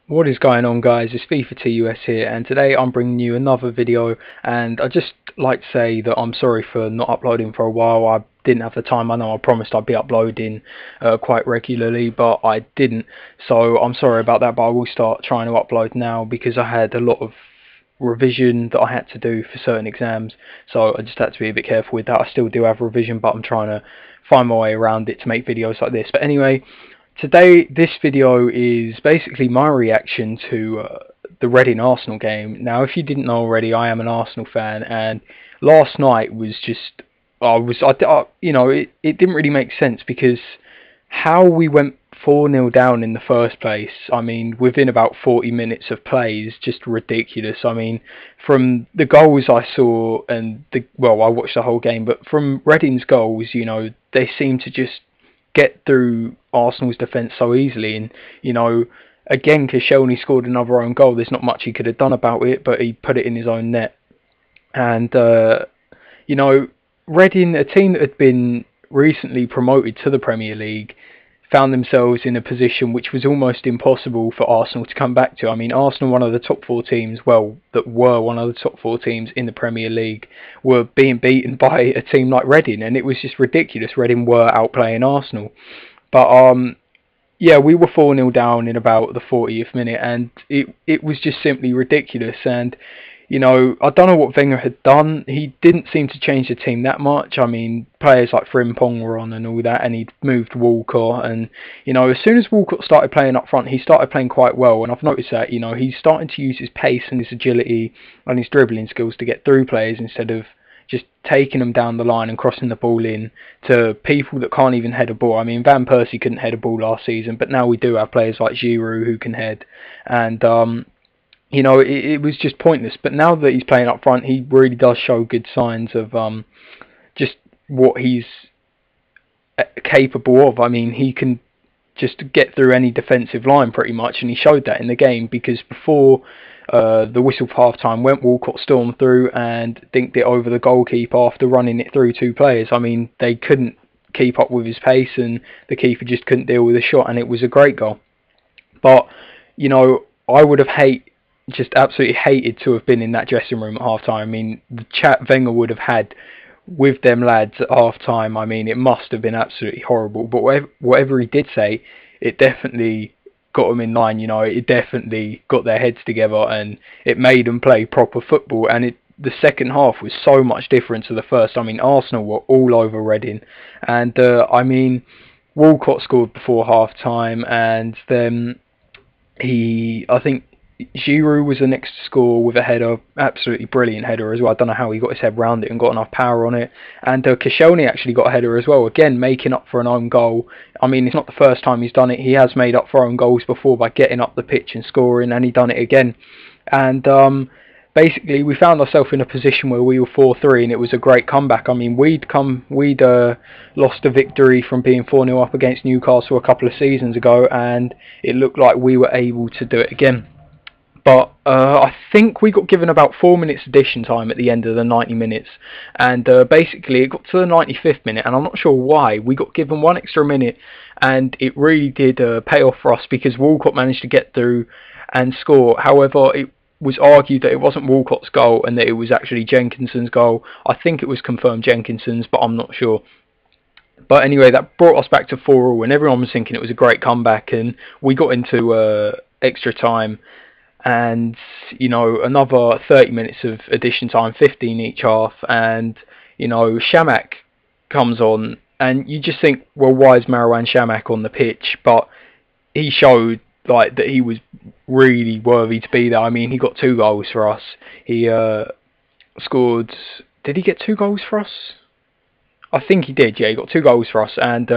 What is going on, guys? It's FIFA TUS here, and today I'm bringing you another video. And I'd just like to say that I'm sorry for not uploading for a while. I didn't have the time. I know I promised I'd be uploading quite regularly, but I didn't, so I'm sorry about that. But I will start trying to upload now because I had a lot of revision that I had to do for certain exams, so I just had to be a bit careful with that. I still do have revision, but I'm trying to find my way around it to make videos like this. But anyway, today, this video is basically my reaction to the Reading Arsenal game. Now, if you didn't know already, I am an Arsenal fan, and last night was just, it didn't really make sense because how we went 4-0 down in the first place, I mean, within about 40 minutes of play is just ridiculous. I mean, from the goals I saw, and I watched the whole game, but from Reading's goals, they seem to just get through Arsenal's defence so easily. And again, Koscielny scored another own goal. There's not much he could have done about it, but he put it in his own net. And Reading, a team that had been recently promoted to the Premier League, found themselves in a position which was almost impossible for Arsenal to come back to. I mean, Arsenal, one of the top four teams, that were one of the top four teams in the Premier League, were being beaten by a team like Reading, and it was just ridiculous. Reading were outplaying Arsenal. But yeah, we were 4-0 down in about the 40th minute, and it was just simply ridiculous. And I don't know what Wenger had done. He didn't seem to change the team that much. I mean, players like Frimpong were on and all that, and he'd moved Walcott. And, as soon as Walcott started playing up front, he started playing quite well. And I've noticed that, he's starting to use his pace and his agility and his dribbling skills to get through players instead of just taking them down the line and crossing the ball in to people that can't even head a ball. I mean, Van Persie couldn't head a ball last season, but now we do have players like Giroud who can head. And, it was just pointless. But now that he's playing up front, he really does show good signs of just what he's capable of. I mean, he can just get through any defensive line pretty much, and he showed that in the game, because before the whistle for half-time went, Walcott stormed through and dinked it over the goalkeeper after running it through two players. I mean, they couldn't keep up with his pace, and the keeper just couldn't deal with the shot, and it was a great goal. But, I would have just absolutely hated to have been in that dressing room at half-time. I mean, the chat Wenger would have had with them lads at half-time, I mean, it must have been absolutely horrible. But whatever he did say, it definitely got them in line. It definitely got their heads together, and it made them play proper football. And the second half was so much different to the first. I mean, Arsenal were all over Reading, and I mean, Walcott scored before half-time, and then I think Giroud was the next to score with a header, absolutely brilliant header as well. I don't know how he got his head round it and got enough power on it. And Koscielny actually got a header as well, again making up for an own goal. I mean, it's not the first time he's done it. He has made up for own goals before by getting up the pitch and scoring, and he done it again. And basically, we found ourselves in a position where we were 4-3, and it was a great comeback. I mean, we'd lost a victory from being 4-0 up against Newcastle a couple of seasons ago, and it looked like we were able to do it again. But I think we got given about 4 minutes addition time at the end of the 90 minutes. And basically, it got to the 95th minute, and I'm not sure why. We got given one extra minute, and it really did pay off for us, because Walcott managed to get through and score. However, it was argued that it wasn't Walcott's goal and that it was actually Jenkinson's goal. I think it was confirmed Jenkinson's, but I'm not sure. But anyway, that brought us back to 4-4, and everyone was thinking it was a great comeback. And we got into extra time, and another 30 minutes of addition time, 15 each half, and Shamak comes on, and you just think, well, why is Marouane Shamak on the pitch? But he showed that he was really worthy to be there. I mean, he got 2 goals for us. He scored. Did he get 2 goals for us? I think he did. Yeah, he got 2 goals for us, and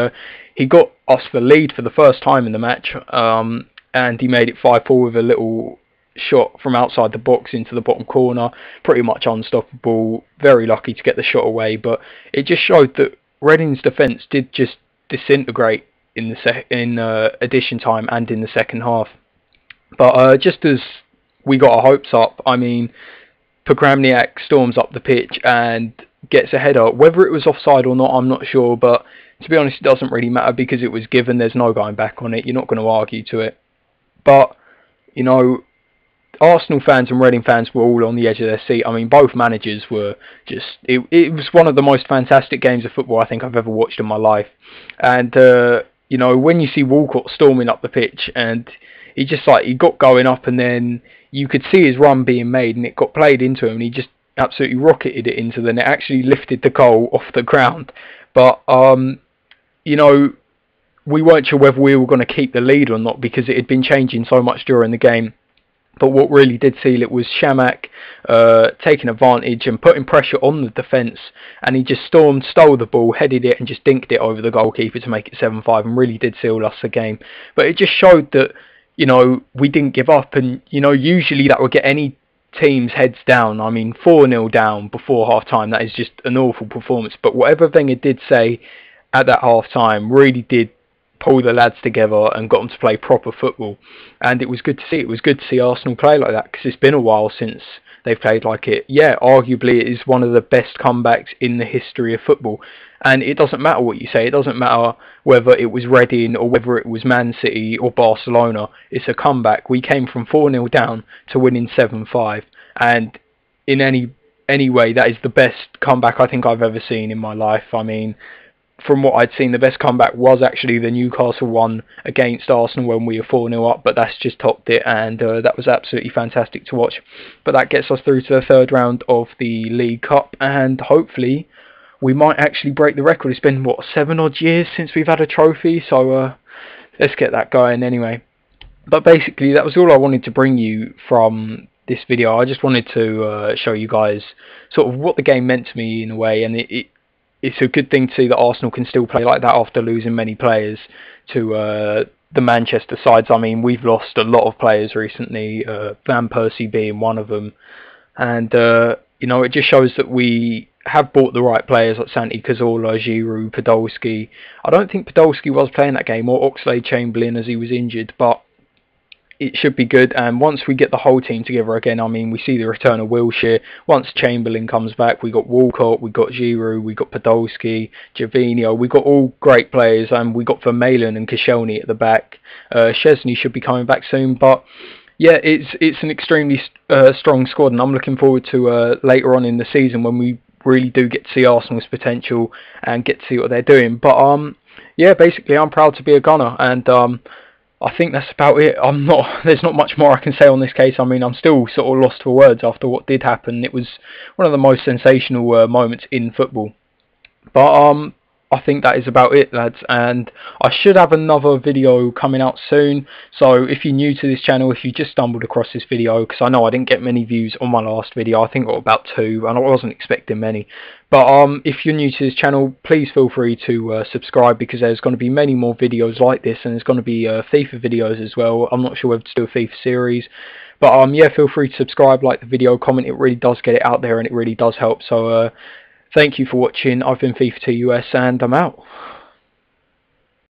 he got us the lead for the first time in the match. And he made it 5-4 with a little shot from outside the box into the bottom corner. Pretty much unstoppable. Very lucky to get the shot away, but it just showed that Reading's defence did just disintegrate in addition time and in the second half. But just as we got our hopes up, I mean, Pogramniak storms up the pitch and gets a header. Whether it was offside or not, I'm not sure, but to be honest, it doesn't really matter because it was given. There's no going back on it. You're not going to argue to it. But you know, Arsenal fans and Reading fans were all on the edge of their seat. I mean, both managers were just... It was one of the most fantastic games of football I think I've ever watched in my life. And, you know, when you see Walcott storming up the pitch and he just, like, he got going up and then you could see his run being made and it got played into him and he just absolutely rocketed it into the net, actually lifted the goal off the ground. But, you know, we weren't sure whether we were going to keep the lead or not because it had been changing so much during the game. But what really did seal it was Shamak taking advantage and putting pressure on the defence, and he just stole the ball, headed it and just dinked it over the goalkeeper to make it 7-5 and really did seal us the game. But it just showed that, you know, we didn't give up, and, you know, usually that would get any team's heads down. I mean, 4-0 down before half-time, that is just an awful performance. But whatever Wenger did say at that half-time really did pull the lads together and got them to play proper football, and it was good to see. It was good to see Arsenal play like that because it's been a while since they've played like it. Yeah, arguably it is one of the best comebacks in the history of football, and it doesn't matter what you say. It doesn't matter whether it was Reading or whether it was Man City or Barcelona. It's a comeback. We came from 4-0 down to winning 7-5, and in any way that is the best comeback I think I've ever seen in my life. I mean, from what I'd seen, the best comeback was actually the Newcastle one against Arsenal when we were 4-0 up, but that's just topped it, and that was absolutely fantastic to watch. But that gets us through to the third round of the League Cup, and hopefully we might actually break the record. It's been, what, 7 odd years since we've had a trophy, so let's get that going anyway. But basically, that was all I wanted to bring you from this video. I just wanted to show you guys sort of what the game meant to me in a way, and it's a good thing to see that Arsenal can still play like that after losing many players to the Manchester sides. I mean, we've lost a lot of players recently, Van Persie being one of them. And, you know, it just shows that we have bought the right players like Santi Cazorla, Giroud, Podolski. I don't think Podolski was playing that game, or Oxlade-Chamberlain as he was injured, but it should be good. And once we get the whole team together again, I mean, we see the return of Wilshere. Once Chamberlain comes back, we got Walcott, we got Giroud, we got Podolski, Gervinho. We got all great players, and we got Vermaelen and Koscielny at the back. Szczesny should be coming back soon, but yeah, it's an extremely strong squad, and I'm looking forward to later on in the season when we really do get to see Arsenal's potential and get to see what they're doing. But yeah, basically, I'm proud to be a Gunner, and I think that's about it. There's not much more I can say on this case. I mean, I'm still sort of lost for words after what did happen. It was one of the most sensational moments in football. But I think that is about it, lads. And I should have another video coming out soon. So if you're new to this channel, if you just stumbled across this video, because I know I didn't get many views on my last video. I think I got about 2, and I wasn't expecting many. But if you're new to this channel, please feel free to subscribe, because there's going to be many more videos like this, and there's going to be FIFA videos as well. I'm not sure whether to do a FIFA series. But yeah, feel free to subscribe, like the video, comment. It really does get it out there, and it really does help. So thank you for watching. I've been FIFA2US, and I'm out.